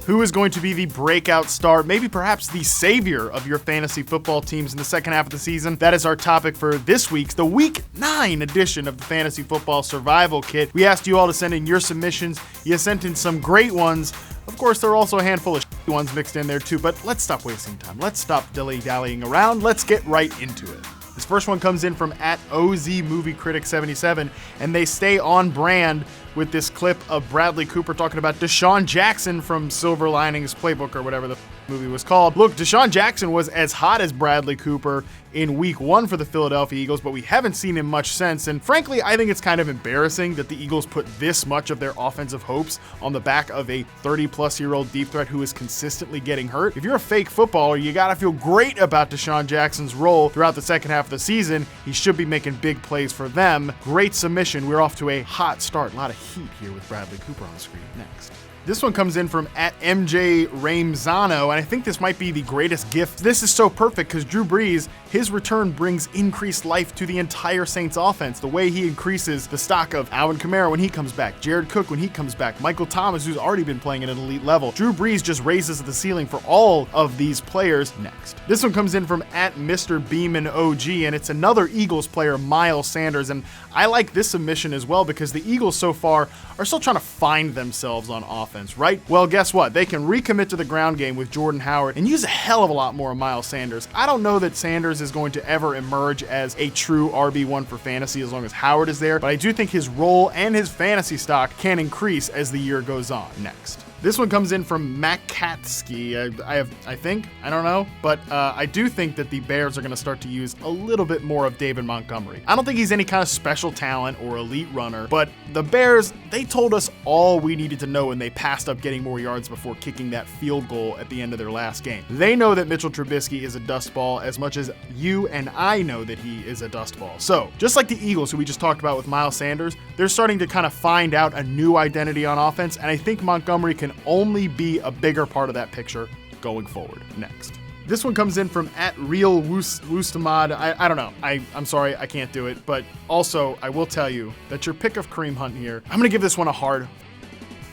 Who is going to be the breakout star, maybe perhaps the savior of your fantasy football teams in the second half of the season? That is our topic for this week's, the Week 9 edition of the Fantasy Football Survival Kit. We asked you all to send in your submissions. You sent in some great ones. Of course, there are also a handful of shitty ones mixed in there too, but let's stop wasting time. Let's stop dilly-dallying around. Let's get right into it. This first one comes in from @OZMovieCritic77, and they stay on brand with this clip of Bradley Cooper talking about DeSean Jackson from Silver Linings Playbook or whatever the movie was called. Look, DeSean Jackson was as hot as Bradley Cooper in week 1 for the Philadelphia Eagles, but we haven't seen him much since. And frankly, I think it's kind of embarrassing that the Eagles put this much of their offensive hopes on the back of a 30-plus-year-old deep threat who is consistently getting hurt. If you're a fake footballer, you gotta feel great about DeSean Jackson's role throughout the second half of the season. He should be making big plays for them. Great submission. We're off to a hot start. A lot of heat here with Bradley Cooper on the screen. Next. This one comes in from @MJ Ramzano, and I think this might be the greatest gift. This is so perfect because Drew Brees, his return brings increased life to the entire Saints offense. The way he increases the stock of Alvin Kamara when he comes back, Jared Cook when he comes back, Michael Thomas, who's already been playing at an elite level. Drew Brees just raises the ceiling for all of these players. Next. This one comes in from @Mr. Beeman OG, and it's another Eagles player, Miles Sanders, and I like this submission as well because the Eagles so far are still trying to find themselves on offense, right? Well, guess what? They can recommit to the ground game with Jordan Howard and use a hell of a lot more of Miles Sanders. I don't know that Sanders is going to ever emerge as a true RB1 for fantasy as long as Howard is there, but I do think his role and his fantasy stock can increase as the year goes on. Next. This one comes in from Makatsky. I don't know, but I do think that the Bears are going to start to use a little bit more of David Montgomery. I don't think he's any kind of special talent or elite runner, but the Bears, they told us all we needed to know when they passed up getting more yards before kicking that field goal at the end of their last game. They know that Mitchell Trubisky is a dust ball as much as you and I know that he is a dust ball. So, just like the Eagles, who we just talked about with Miles Sanders, they're starting to kind of find out a new identity on offense, and I think Montgomery can only be a bigger part of that picture going forward. Next. This one comes in from @RealWoostamad. I don't know. I'm sorry, I can't do it. But also, I will tell you that your pick of Kareem Hunt here, I'm going to give this one a hard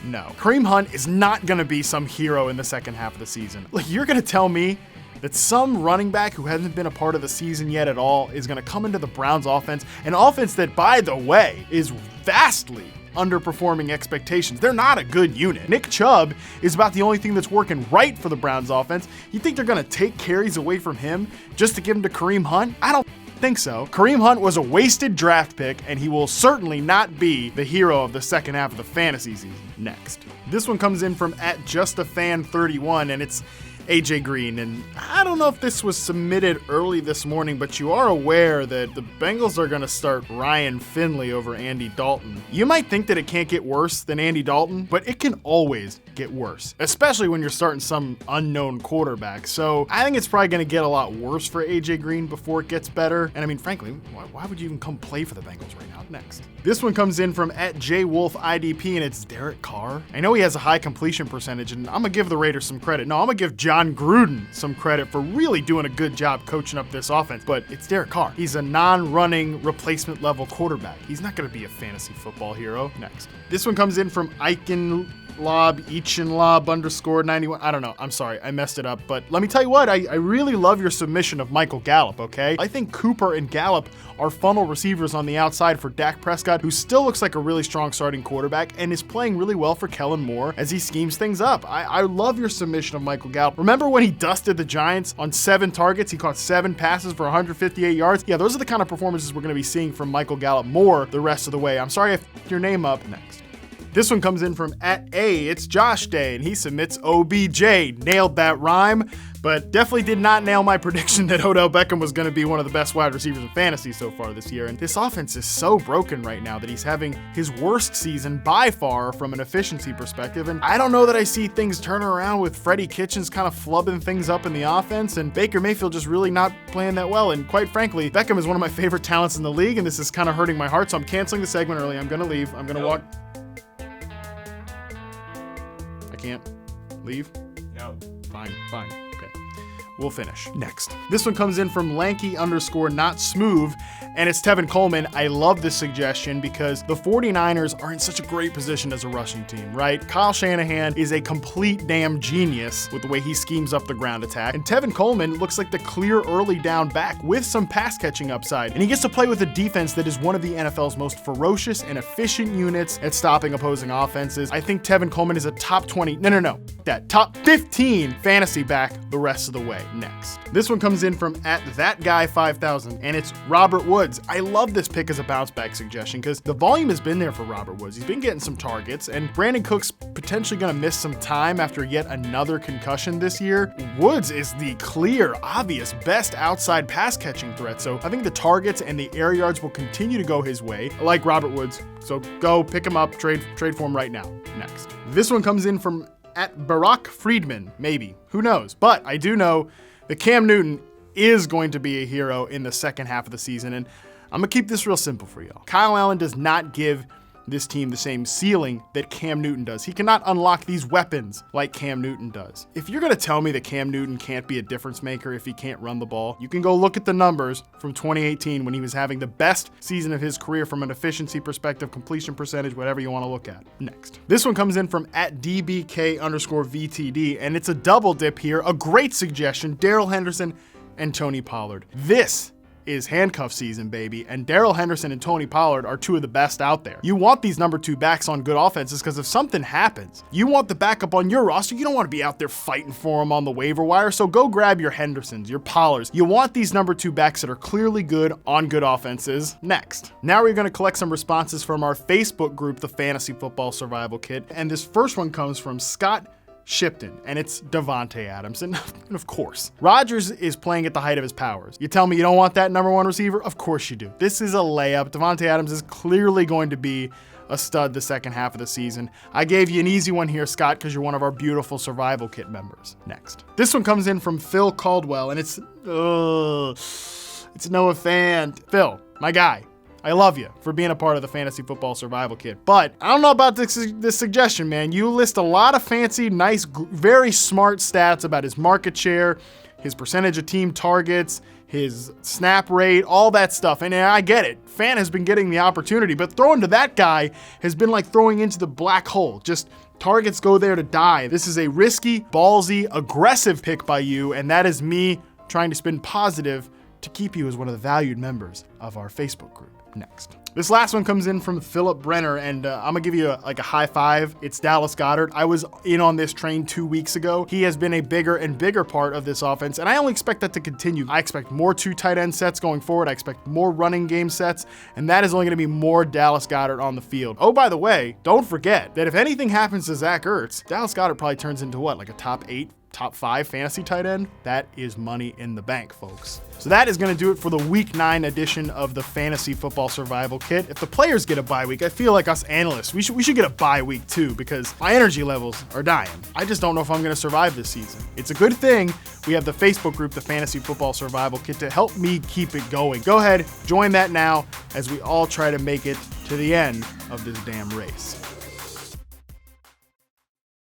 no. Kareem Hunt is not going to be some hero in the second half of the season. Like, you're going to tell me that some running back who hasn't been a part of the season yet at all is going to come into the Browns offense, an offense that, by the way, is vastly underperforming expectations. They're not a good unit. Nick Chubb is about the only thing that's working right for the Browns offense. You think they're going to take carries away from him just to give them to Kareem Hunt? I don't think so. Kareem Hunt was a wasted draft pick, and he will certainly not be the hero of the second half of the fantasy season. Next. This one comes in from @JustAFan31, and it's AJ Green, and I don't know if this was submitted early this morning, but you are aware that the Bengals are going to start Ryan Finley over Andy Dalton. You might think that it can't get worse than Andy Dalton, but it can always get worse, especially when you're starting some unknown quarterback. So I think it's probably going to get a lot worse for AJ Green before it gets better. And I mean, frankly, why would you even come play for the Bengals right now? Next. This one comes in from @JWolfIDP, and it's Derek Carr. I know he has a high completion percentage, and I'm going to give the Raiders some credit. No, I'm going to give John Gruden some credit for really doing a good job coaching up this offense, but it's Derek Carr. He's a non-running replacement level quarterback. He's not going to be a fantasy football hero. Next. This one comes in from @91. I don't know. I'm sorry. I messed it up. But let me tell you what. I really love your submission of Michael Gallup, okay? I think Cooper and Gallup are funnel receivers on the outside for Dak Prescott, who still looks like a really strong starting quarterback and is playing really well for Kellen Moore as he schemes things up. I love your submission of Michael Gallup. Remember when he dusted the Giants on 7 targets? He caught 7 passes for 158 yards. Yeah, those are the kind of performances we're going to be seeing from Michael Gallup more the rest of the way. I'm sorry I f***ed your name up. Next. This one comes in from @it's Josh Day, and he submits OBJ. Nailed that rhyme, but definitely did not nail my prediction that Odell Beckham was going to be one of the best wide receivers in fantasy so far this year. And this offense is so broken right now that he's having his worst season by far from an efficiency perspective. And I don't know that I see things turn around with Freddie Kitchens kind of flubbing things up in the offense and Baker Mayfield just really not playing that well. And quite frankly, Beckham is one of my favorite talents in the league, and this is kind of hurting my heart. So I'm canceling the segment early. I'm going to leave. I'm going to walk. I can't leave? No. Fine. Okay. we'll finish. Next. This one comes in from lanky_not_smooth, and it's Tevin Coleman. I love this suggestion because the 49ers are in such a great position as a rushing team, right? Kyle Shanahan is a complete damn genius with the way he schemes up the ground attack, and Tevin Coleman looks like the clear early down back with some pass catching upside, and he gets to play with a defense that is one of the NFL's most ferocious and efficient units at stopping opposing offenses. I think Tevin Coleman is a top 15 fantasy back the rest of the way. Next. This one comes in from @thatguy5000, and it's Robert Woods. I love this pick as a bounce back suggestion because the volume has been there for Robert Woods. He's been getting some targets, and Brandon Cook's potentially going to miss some time after yet another concussion this year. Woods is the clear, obvious, best outside pass catching threat, so I think the targets and the air yards will continue to go his way. I like Robert Woods, so go pick him up, trade for him right now. Next. This one comes in from @Barack Friedman, maybe, who knows, but I do know that Cam Newton is going to be a hero in the second half of the season, and I'm gonna keep this real simple for y'all. Kyle Allen does not give this team the same ceiling that Cam Newton does. He cannot unlock these weapons like Cam Newton does. If you're gonna tell me that Cam Newton can't be a difference maker if he can't run the ball, you can go look at the numbers from 2018 when he was having the best season of his career from an efficiency perspective, completion percentage, whatever you wanna look at. Next. This one comes in from @DBK_VTD, and it's a double dip here. A great suggestion, Darryl Henderson and Toni Pollard. This is handcuff season, baby, and Darryl Henderson and Toni Pollard are two of the best out there. You want these number 2 backs on good offenses because if something happens, you want the backup on your roster. You don't want to be out there fighting for them on the waiver wire, so go grab your Hendersons, your Pollards. You want these number 2 backs that are clearly good on good offenses. Next. Now we're going to collect some responses from our Facebook group, the Fantasy Football Survival Kit, and this first one comes from Scott Shipton, and it's Davante Adams, and of course, Rodgers is playing at the height of his powers. You tell me you don't want that number 1 receiver? Of course you do. This is a layup. Davante Adams is clearly going to be a stud the second half of the season. I gave you an easy one here, Scott, because you're one of our beautiful Survival Kit members. Next. This one comes in from Phil Caldwell, and it's Noah Fant. Phil, my guy. I love you for being a part of the Fantasy Football Survival Kit, but I don't know about this suggestion, man. You list a lot of fancy, nice, very smart stats about his market share, his percentage of team targets, his snap rate, all that stuff, and I get it. Fant has been getting the opportunity, but throwing to that guy has been like throwing into the black hole. Just targets go there to die. This is a risky, ballsy, aggressive pick by you, and that is me trying to spin positive to keep you as one of the valued members of our Facebook group. Next. This last one comes in from Philip Brenner, and I'm gonna give you a high five. It's Dallas Goedert. I was in on this train 2 weeks ago. He has been a bigger and bigger part of this offense, and I only expect that to continue. I expect more 2 tight end sets going forward. I expect more running game sets, and that is only gonna be more Dallas Goedert on the field. Oh, by the way, don't forget that if anything happens to Zach Ertz, Dallas Goedert probably turns into what, like a top 8, top 5 fantasy tight end? That is money in the bank, folks. So that is going to do it for the Week 9 edition of the Fantasy Football Survival Kit. If the players get a bye week, I feel like us analysts, we should get a bye week too, because my energy levels are dying. I just don't know if I'm going to survive this season. It's a good thing we have the Facebook group, the Fantasy Football Survival Kit, to help me keep it going. Go ahead, join that now as we all try to make it to the end of this damn race.